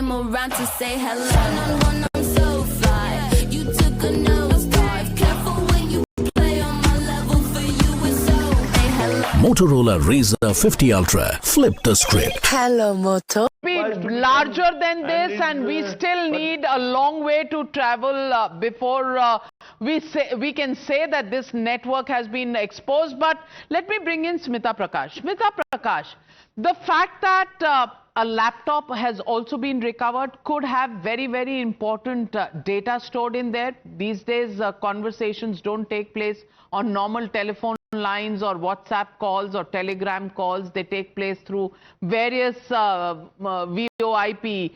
came around to say hello. One, I'm so fly. You took a nosedive. Careful when you play on my level. For you, it's so. Hey, hello. Motorola Razr 50 Ultra. Flip the script. Hello, Moto. Be larger than this, and we still need a long way to travel before we can say that this network has been exposed. But let me bring in Smita Prakash. Smita Prakash, the fact that a laptop has also been recovered could have very, very important data stored in there. These days, conversations don't take place on normal telephone lines or WhatsApp calls or Telegram calls. They take place through various VoIP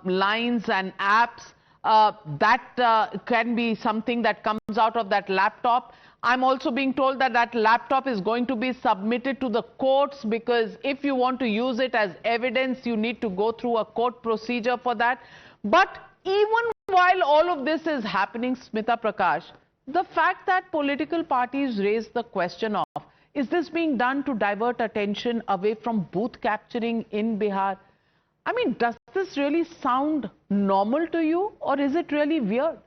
lines and apps. That can be something that comes out of that laptop. I'm also being told that that laptop is going to be submitted to the courts, because if you want to use it as evidence, you need to go through a court procedure for that. But even while all of this is happening, Smita Prakash, the fact that political parties raise the question of, is this being done to divert attention away from booth capturing in Bihar? I mean, does this really sound normal to you, or is it really weird?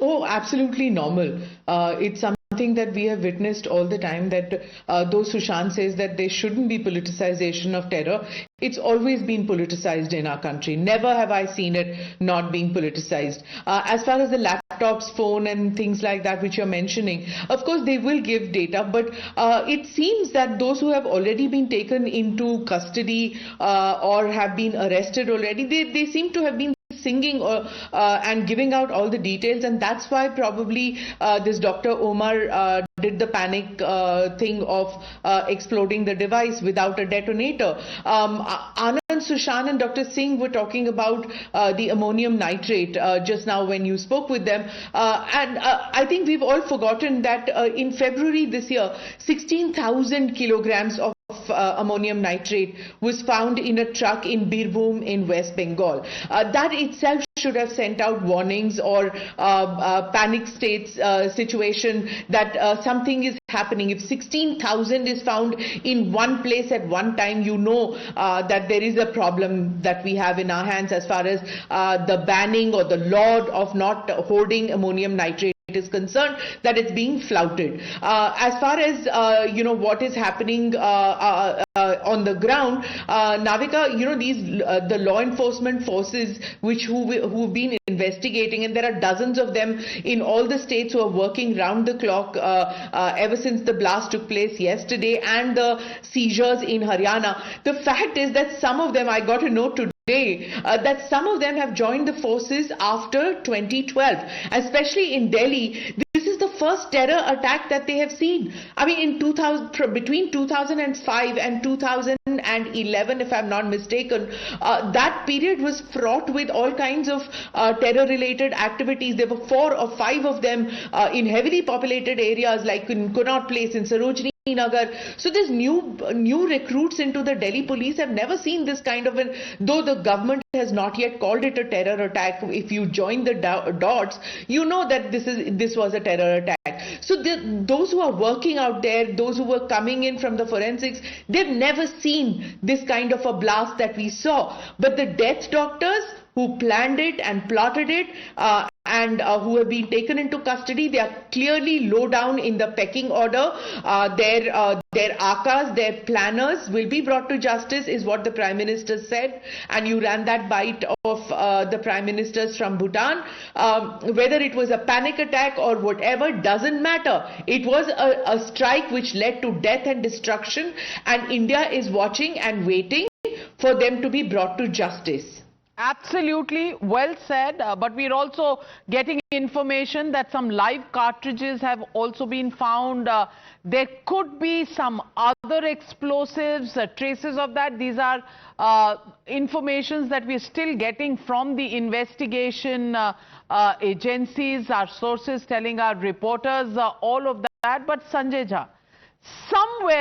Oh, absolutely normal. It's something that we have witnessed all the time, that though Sushant says that there shouldn't be politicization of terror, it's always been politicized in our country. Never have I seen it not being politicized. As far as the laptops, phone and things like that which you're mentioning, of course they will give data, but it seems that those who have already been taken into custody or have been arrested already, they seem to have been singing and giving out all the details, and that's why probably this Dr. Omar did the panic thing of exploding the device without a detonator. Anand, Sushant and Dr. Singh were talking about the ammonium nitrate just now when you spoke with them, and I think we've all forgotten that in February this year, 16,000 kilograms of ammonium nitrate was found in a truck in Birbhum in West Bengal. That itself should have sent out warnings or panic states situation that something is happening. If 16,000 is found in one place at one time, you know that there is a problem that we have in our hands as far as the banning or the law of not hoarding ammonium nitrate is concerned, that it's being flouted. As far as what is happening on the ground, Navika, these the law enforcement forces who've been investigating, and there are dozens of them in all the states who are working round the clock ever since the blast took place yesterday and the seizures in Haryana. The fact is that some of them, I got to know today, that some of them have joined the forces after 2012, especially in Delhi. This is the first terror attack that they have seen. I mean, between 2005 and 2011, if I'm not mistaken, that period was fraught with all kinds of terror-related activities. There were 4 or 5 of them in heavily populated areas like in Connaught Place, in Sarojini Nagar. So these new recruits into the Delhi police have never seen this kind of though the government has not yet called it a terror attack. If you join the dots, you know that this was a terror attack. So those who are working out there, those who were coming in from the forensics, they've never seen this kind of a blast that we saw. But the death doctors who planned it and plotted it and who have been taken into custody, they are clearly low down in the pecking order. Their AKAs, their planners will be brought to justice, is what the Prime Minister said. And you ran that bite of the Prime Ministers from Bhutan. Whether it was a panic attack or whatever, doesn't matter. It was a strike which led to death and destruction, and India is watching and waiting for them to be brought to justice. Absolutely, well said. But we're also getting information that some live cartridges have also been found. There could be some other explosives, traces of that. These are informations that we're still getting from the investigation agencies, our sources telling our reporters all of that. But Sanjay Jha, somewhere